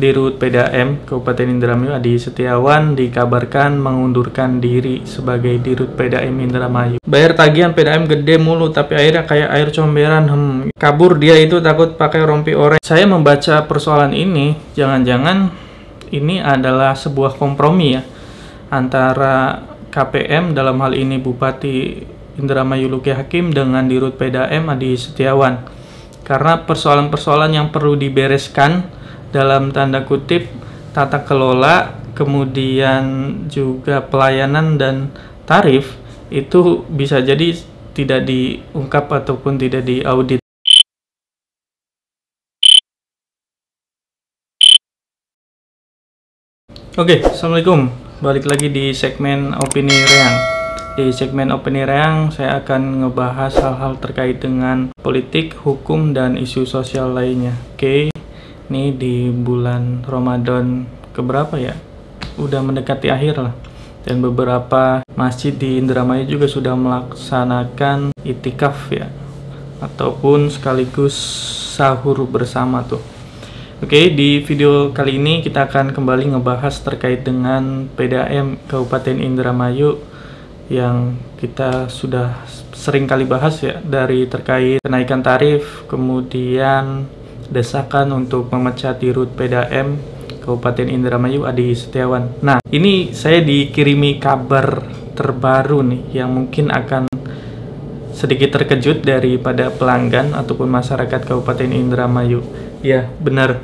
Dirut PDAM Kabupaten Indramayu Adi Setiawan dikabarkan mengundurkan diri sebagai Dirut PDAM Indramayu. Bayar tagihan PDAM gede mulu tapi akhirnya kayak air comberan. Kabur dia itu takut pakai rompi oranye. Saya membaca persoalan ini, jangan-jangan ini adalah sebuah kompromi ya antara KPM dalam hal ini Bupati Indramayu Luki Hakim dengan Dirut PDAM Adi Setiawan. Karena persoalan-persoalan yang perlu dibereskan dalam tanda kutip tata kelola, kemudian juga pelayanan dan tarif itu bisa jadi tidak diungkap ataupun tidak diaudit. Oke, assalamualaikum. Balik lagi di segmen Opini Reang. Di segmen Opini Reang saya akan ngebahas hal-hal terkait dengan politik, hukum, dan isu sosial lainnya. Oke. Ini di bulan Ramadan keberapa ya? Udah mendekati akhir lah. Dan beberapa masjid di Indramayu juga sudah melaksanakan itikaf ya. Ataupun sekaligus sahur bersama tuh. Oke, di video kali ini kita akan kembali ngebahas terkait dengan PDAM Kabupaten Indramayu yang kita sudah sering kali bahas ya, dari terkait kenaikan tarif, kemudian desakan untuk memecat Dirut PDAM Kabupaten Indramayu Adi Setiawan. Nah, ini saya dikirimi kabar terbaru nih yang mungkin akan sedikit terkejut daripada pelanggan ataupun masyarakat Kabupaten Indramayu. Ya, benar.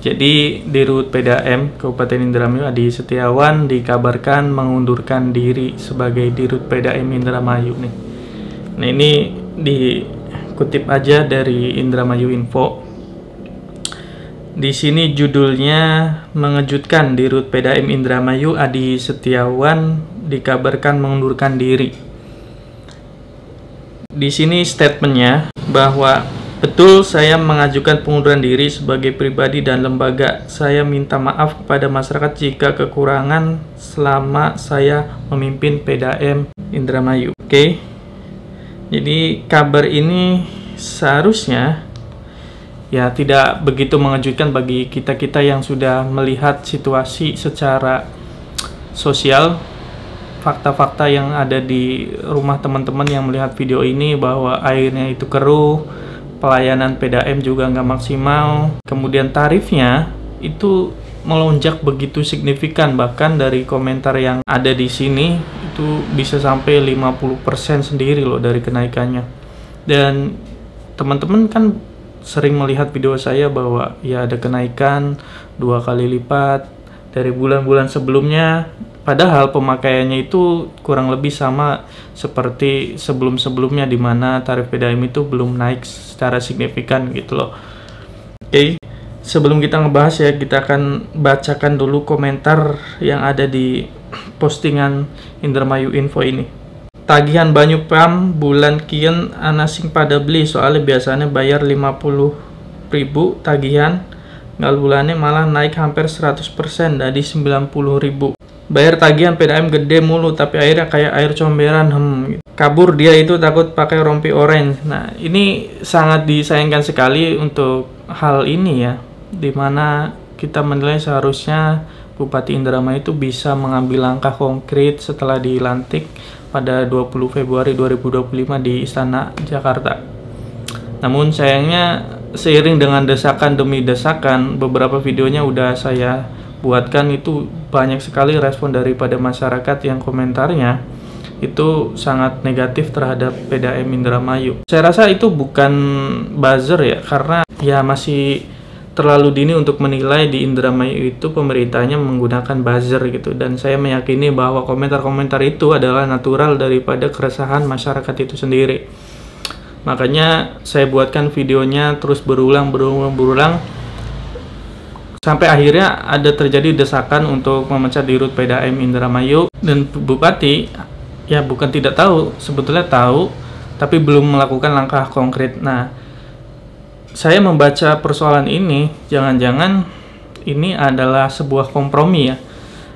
Jadi Dirut PDAM Kabupaten Indramayu Adi Setiawan dikabarkan mengundurkan diri sebagai Dirut PDAM Indramayu nih. Nah, ini dikutip aja dari Indramayu Info. Di sini judulnya mengejutkan, Dirut PDAM Indramayu Adi Setiawan dikabarkan mengundurkan diri. Di sini statementnya bahwa betul saya mengajukan pengunduran diri sebagai pribadi dan lembaga. Saya minta maaf kepada masyarakat jika kekurangan selama saya memimpin PDAM Indramayu. Oke. Jadi kabar ini seharusnya ya tidak begitu mengejutkan bagi kita-kita yang sudah melihat situasi secara sosial, fakta-fakta yang ada di rumah teman-teman yang melihat video ini bahwa airnya itu keruh, pelayanan PDAM juga nggak maksimal, kemudian tarifnya itu melonjak begitu signifikan, bahkan dari komentar yang ada di sini itu bisa sampai 50% sendiri loh dari kenaikannya. Dan teman-teman kan sering melihat video saya bahwa ya ada kenaikan 2 kali lipat dari bulan-bulan sebelumnya, padahal pemakaiannya itu kurang lebih sama seperti sebelum-sebelumnya di mana tarif PDAM itu belum naik secara signifikan gitu loh. Oke, sebelum kita ngebahas ya, kita akan bacakan dulu komentar yang ada di postingan Indramayu Info ini. Tagihan banyu pam bulan kian anasing pada beli, soalnya biasanya bayar 50.000 tagihan, ngal bulannya malah naik hampir 100% dari 90.000. Bayar tagihan PDAM gede mulu tapi akhirnya kayak air comberan. Kabur dia itu takut pakai rompi oranye. Nah, ini sangat disayangkan sekali untuk hal ini ya, dimana kita menilai seharusnya Bupati Indramayu itu bisa mengambil langkah konkret setelah dilantik pada 20 Februari 2025 di Istana Jakarta. Namun sayangnya seiring dengan desakan demi desakan, beberapa videonya udah saya buatkan, itu banyak sekali respon daripada masyarakat yang komentarnya itu sangat negatif terhadap PDAM Indramayu. Saya rasa itu bukan buzzer ya, karena ya masih terlalu dini untuk menilai di Indramayu itu pemerintahnya menggunakan buzzer gitu, dan saya meyakini bahwa komentar-komentar itu adalah natural daripada keresahan masyarakat itu sendiri. Makanya saya buatkan videonya terus berulang sampai akhirnya ada terjadi desakan untuk memecat Dirut PDAM Indramayu, dan Bupati ya bukan tidak tahu, sebetulnya tahu tapi belum melakukan langkah konkret. Nah, saya membaca persoalan ini, jangan-jangan ini adalah sebuah kompromi ya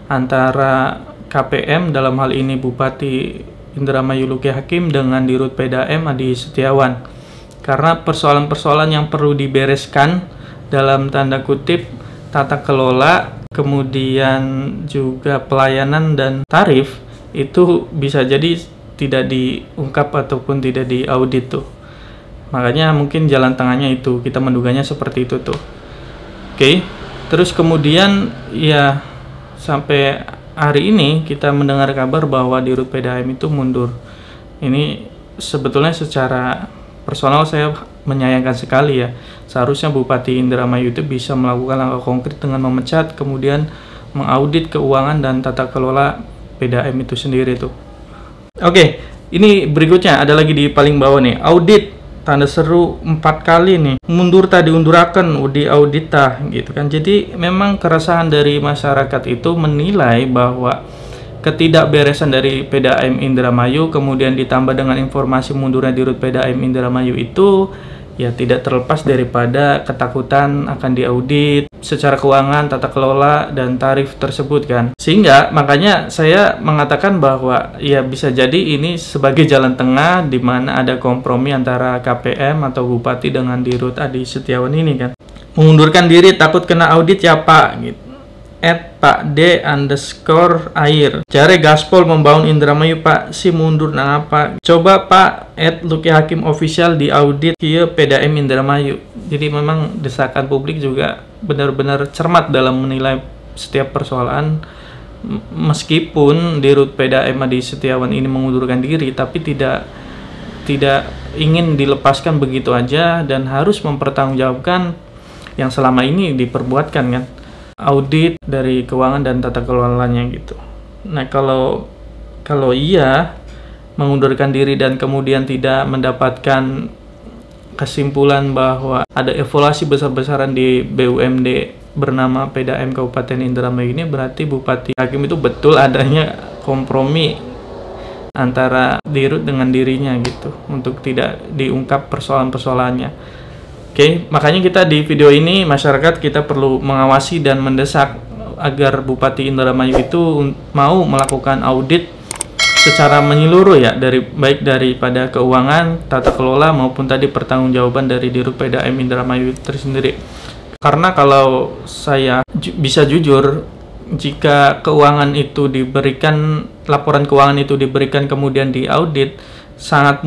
antara KPM dalam hal ini Bupati Indramayu Luki Hakim dengan Dirut PDAM Adi Setiawan. Karena persoalan-persoalan yang perlu dibereskan dalam tanda kutip tata kelola, kemudian juga pelayanan dan tarif itu bisa jadi tidak diungkap ataupun tidak diaudit tuh. Makanya mungkin jalan tengahnya itu, kita menduganya seperti itu tuh. Oke, terus kemudian ya sampai hari ini kita mendengar kabar bahwa Dirut PDAM itu mundur. Ini sebetulnya secara personal saya menyayangkan sekali ya. Seharusnya Bupati Indramayu itu bisa melakukan langkah konkret dengan memecat, kemudian mengaudit keuangan dan tata kelola PDAM itu sendiri tuh. Oke, ini berikutnya ada lagi di paling bawah nih, audit tanda seru 4 kali nih, mundur tadi undurakan di audita gitu kan. Jadi memang keresahan dari masyarakat itu menilai bahwa ketidakberesan dari PDAM Indramayu kemudian ditambah dengan informasi mundurnya Dirut PDAM Indramayu itu ya tidak terlepas daripada ketakutan akan diaudit secara keuangan, tata kelola, dan tarif tersebut kan. Sehingga makanya saya mengatakan bahwa ya bisa jadi ini sebagai jalan tengah di mana ada kompromi antara KPM atau Bupati dengan Dirut Adi Setiawan ini kan. Mengundurkan diri takut kena audit ya Pak gitu. @pakd_air jare gaspol membangun Indramayu Pak si mundur nang apa coba Pak @luki hakim official di audit kieu PDAM Indramayu. Jadi memang desakan publik juga benar-benar cermat dalam menilai setiap persoalan, meskipun Dirut PDAM Adi Setiawan ini mengundurkan diri tapi tidak ingin dilepaskan begitu aja dan harus mempertanggungjawabkan yang selama ini diperbuatkan kan, audit dari keuangan dan tata kelolanya gitu. Nah, kalau iya mengundurkan diri dan kemudian tidak mendapatkan kesimpulan bahwa ada evaluasi besar-besaran di BUMD bernama PDAM Kabupaten Indramayu ini, berarti Bupati Hakim itu betul adanya kompromi antara Dirut dengan dirinya gitu untuk tidak diungkap persoalan-persoalannya. Oke, makanya kita di video ini masyarakat kita perlu mengawasi dan mendesak agar Bupati Indramayu itu mau melakukan audit secara menyeluruh ya, baik daripada keuangan, tata kelola maupun tadi pertanggungjawaban dari Dirut PDAM Indramayu tersendiri. Karena kalau saya bisa jujur, jika keuangan itu diberikan, laporan keuangan itu diberikan kemudian diaudit, sangat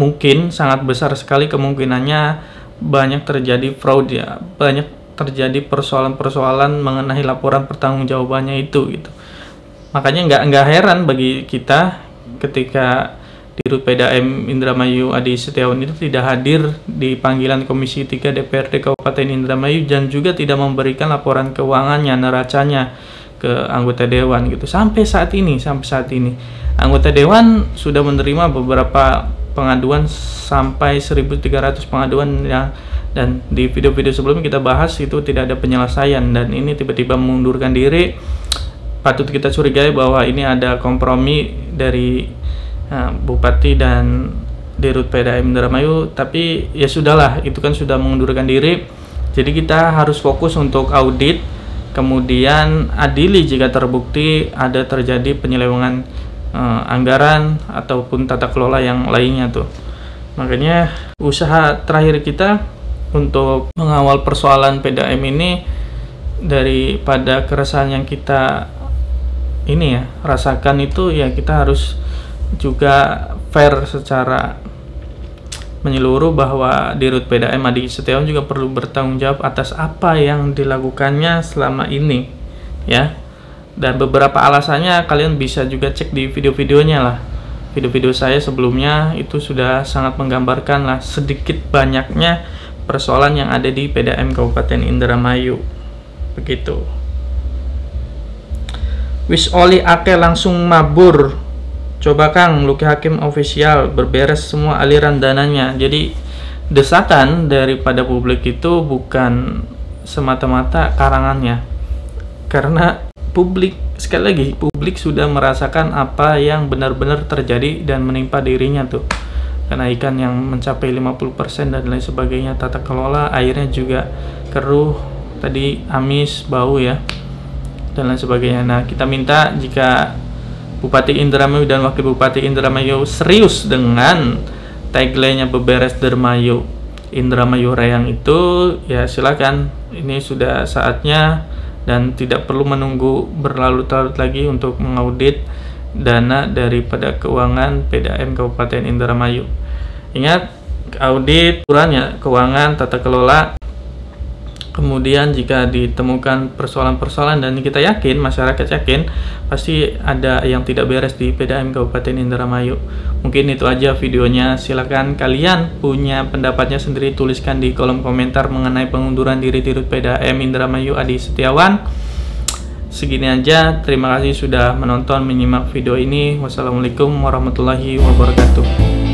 besar sekali kemungkinannya banyak terjadi fraud ya, banyak terjadi persoalan-persoalan mengenai laporan pertanggungjawabannya itu gitu. Makanya nggak heran bagi kita ketika Dirut PDAM Indramayu Adi Setiawan itu tidak hadir di panggilan Komisi 3 DPRD Kabupaten Indramayu dan juga tidak memberikan laporan keuangannya, neracanya ke anggota dewan gitu. Sampai saat ini anggota dewan sudah menerima beberapa pengaduan sampai 1.300 pengaduan ya, dan di video-video sebelumnya kita bahas itu tidak ada penyelesaian, dan ini tiba-tiba mengundurkan diri. Patut kita curigai bahwa ini ada kompromi dari Bupati dan Dirut PDAM Indramayu, tapi ya sudahlah, itu kan sudah mengundurkan diri. Jadi kita harus fokus untuk audit, kemudian adili jika terbukti ada terjadi penyelewengan anggaran ataupun tata kelola yang lainnya tuh. Makanya usaha terakhir kita untuk mengawal persoalan PDAM ini, daripada keresahan yang kita ini ya rasakan itu, ya kita harus juga fair secara menyeluruh bahwa Dirut PDAM Adi Setiawan juga perlu bertanggung jawab atas apa yang dilakukannya selama ini ya. Dan beberapa alasannya kalian bisa juga cek di video-videonya lah. Video-video saya sebelumnya itu sudah sangat menggambarkan lah sedikit banyaknya persoalan yang ada di PDAM Kabupaten Indramayu. Begitu. Wis oli ake langsung mabur. Coba Kang, Luki Hakim official berberes semua aliran dananya. Jadi desakan daripada publik itu bukan semata-mata karangannya. Karena publik, sekali lagi, publik sudah merasakan apa yang benar-benar terjadi dan menimpa dirinya tuh. Kenaikan yang mencapai 50% dan lain sebagainya, tata kelola, airnya juga keruh, tadi amis, bau ya, dan lain sebagainya. Nah, kita minta jika Bupati Indramayu dan Wakil Bupati Indramayu serius dengan tagline-nya beberes Dermayu Indramayu Rayang itu, ya silakan. Ini sudah saatnya dan tidak perlu menunggu berlarut-larut lagi untuk mengaudit dana daripada keuangan PDAM Kabupaten Indramayu. Ingat, audit ukurannya keuangan tata kelola. Kemudian jika ditemukan persoalan-persoalan dan kita yakin, masyarakat yakin, pasti ada yang tidak beres di PDAM Kabupaten Indramayu. Mungkin itu aja videonya. Silakan kalian punya pendapatnya sendiri, tuliskan di kolom komentar mengenai pengunduran diri Dirut PDAM Indramayu Adi Setiawan. Segini aja, terima kasih sudah menonton, menyimak video ini. Wassalamualaikum warahmatullahi wabarakatuh.